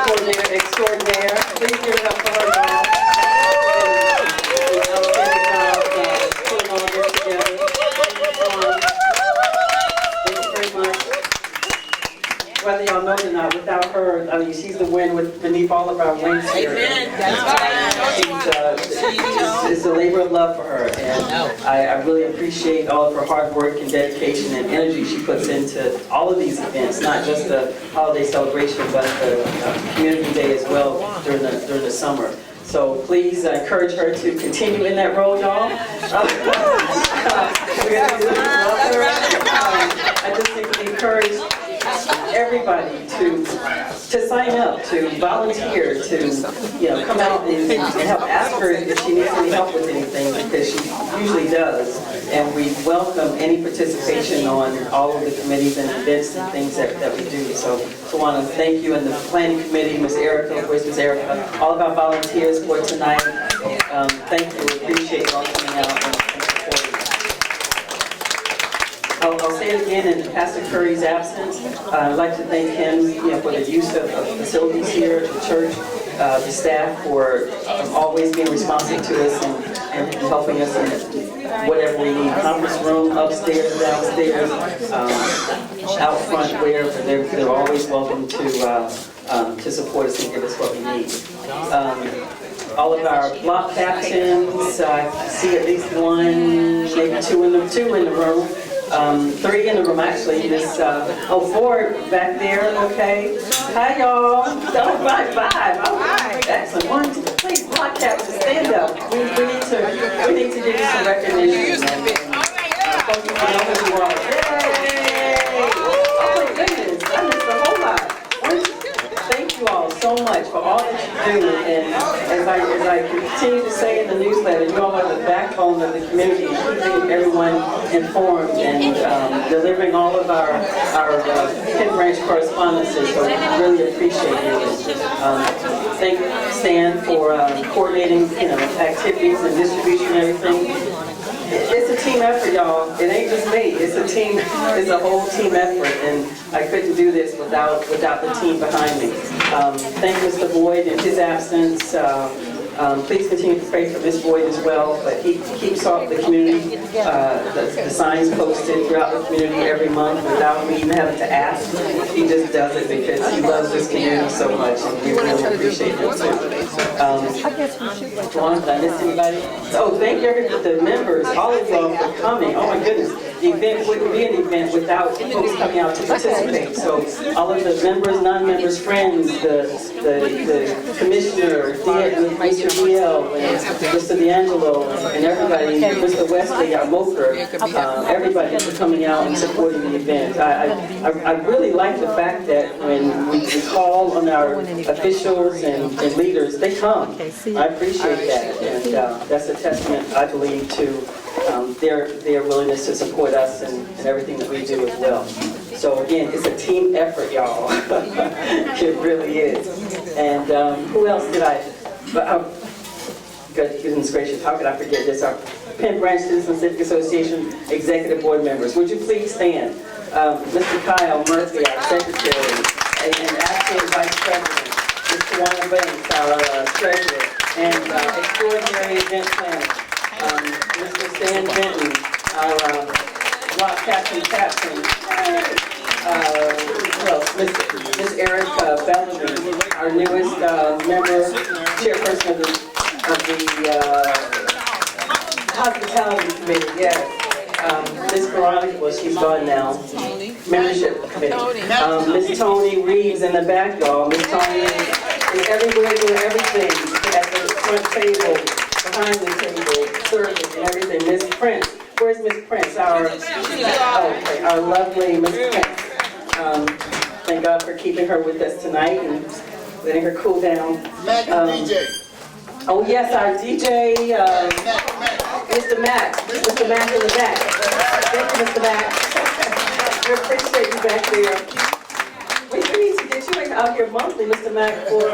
coordinator extraordinaire. Please give it up for her, y'all. Putting all this together. Thank you very much. Whether y'all know it or not, without her, I mean, she's the wind beneath all of our wings here. Amen. That's right. It's a labor of love for her, and I really appreciate all of her hard work and dedication and energy she puts into all of these events, not just the holiday celebration, but the community day as well during the summer. So please encourage her to continue in that role, y'all. I just think we encourage everybody to sign up, to volunteer, to come out and help. Ask her if she needs any help with anything, because she usually does. And we welcome any participation on all of the committees and events and things that we do. So I want to thank you and the planning committee, Ms. Erica, where's Ms. Erica, all of our volunteers for tonight. Thank you, we appreciate all coming out and supporting. I'll say it again in Pastor Curry's absence. I'd like to thank him for the use of facilities here at the church, the staff for always being responsive to us and helping us in whatever we need. Conference room, upstairs, downstairs, out front, wherever. They're always welcome to support us and give us what we need. All of our block captains, I see at least one, maybe two in the room. 3 in the room actually. This 4 back there. Okay. Hi y'all. Don't bye. All right. Excellent. 1, 2, please, block captains, stand up. We need to give you some recognition. Folks, you know who you are. Yay! Oh my goodness, I missed a whole lot. Thank you all so much for all that you do, and as I continue to say in the newsletter, you all are the backbone of the community, keeping everyone informed and delivering all of our Penn branch correspondences, so we really appreciate you. Thank Stan for coordinating activities and distribution and everything. It's a team effort, y'all. It ain't just me. It's a team. It's a whole team effort, and I couldn't do this without the team behind me. Thank Mr. Boyd in his absence. Please continue to pray for Ms. Boyd as well. But he keeps off the community, the signs posted throughout the community every month without me even having to ask. He just does it because he loves this community so much, and we really appreciate him too. Did I miss anybody? Oh, thank you, the members, all of y'all for coming. Oh my goodness. the event wouldn't be an event without folks coming out to participate. So all of the members, non-members, friends, the commissioner, Mr. DL, and Mr. D'Angelo, and everybody, Mr. Wesley, our moker, everybody for coming out and supporting the event. I really like the fact that when we call on our officials and leaders, they come. I appreciate that, and that's a testament, I believe, to their willingness to support us and everything that we do as well. So again, it's a team effort, y'all. It really is. And who else did I? Goodness gracious, how could I forget this? Our Penn Branch Citizen Civic Association Executive Board members. Would you please stand? Mr. Kyle Murphy, our Secretary, and Acting Vice President. Mr. Warner Banks, our Treasurer, and Extraordinary Event Planner. Mr. Stan Benton, our Rock Captain. Ms. Erica Bellamy, our newest member, chairperson of the Hospitality Committee, yes. Ms. Veronica, well, she's gone now. Membership Committee. Ms. Tony Reeves in the back, y'all. Ms. Tony is everywhere doing everything at the front table, behind the table, serving and everything. Ms. Prince, where's Ms. Prince? Our lovely Ms. Prince. Thank God for keeping her with us tonight and letting her cool down. DJ. Oh yes, our DJ, Mr. Mack. Mr. Mack in the back. Thank you, Mr. Mack. We appreciate you back there. We need to get you out here monthly, Mr. Mack, for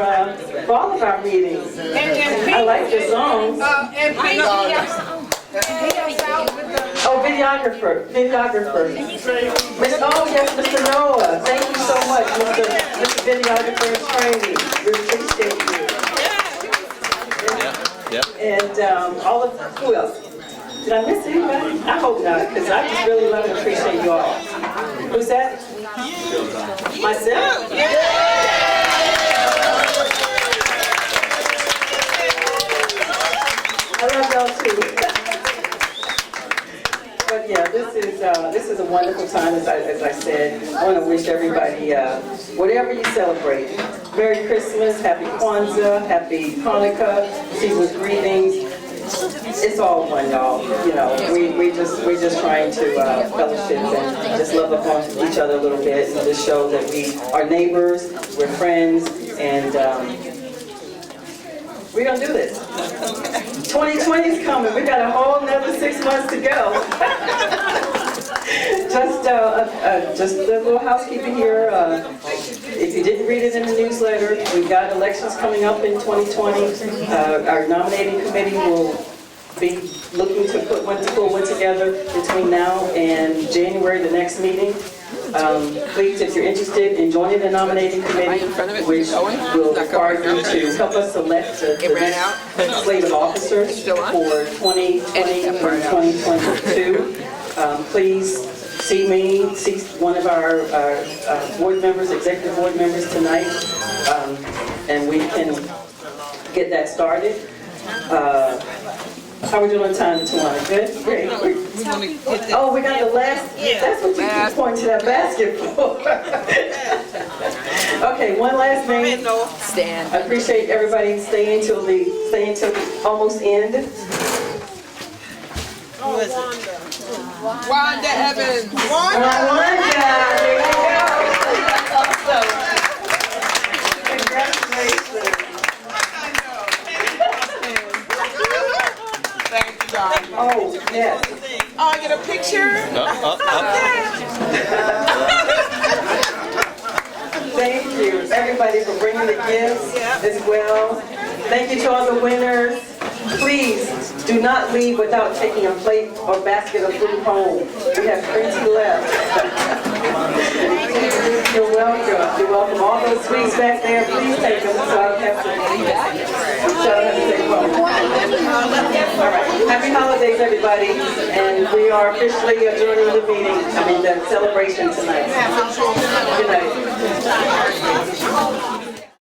all of our meetings. I like your songs. Oh, videographer. Oh yes, Mr. Noah. Thank you so much, Mr. Videographer in training. We appreciate you. Yep. And all of, who else? Did I miss anybody? I hope not, because I just really love and appreciate you all. Who's that? Myself? I love y'all too. But yeah, this is a wonderful time, as I said. I want to wish everybody, whatever you celebrate, Merry Christmas, Happy Kwanzaa, Happy Hanukkah, season's greetings. It's all one, y'all. You know, we're just trying to fellowship and just love upon each other a little bit and just show that we are neighbors, we're friends, and we're gonna do this. 2020 is coming. We got a whole another 6 months to go. Just a little housekeeping here. If you didn't read it in the newsletter, we've got elections coming up in 2020. Our nominating committee will be looking to put one together between now and January, the next meeting. Please, if you're interested in joining the nominating committee, which will require you to help us select the next slate of officers for 2020 and 2022, please see me, see one of our board members, executive board members tonight, and we can get that started. How are we doing on time, Tawana? Good? Great. Oh, we got the last, that's what you keep pointing to that basket for. Okay, one last name. Stan. I appreciate everybody staying till the almost end. Wanda Evans. Wanda, there you go. Awesome. Congratulations. Thank you, God. Oh, yes. Oh, I get a picture? Thank you, everybody, for bringing the gifts as well. Thank you to all the winners. Please do not leave without taking a plate or basket of food home. We have plenty left. You're welcome. You're welcome. All those sweets back there, please take them. So I have to take home. All right. Happy holidays, everybody. And we are officially adjourning the meeting, the celebration tonight. Good night.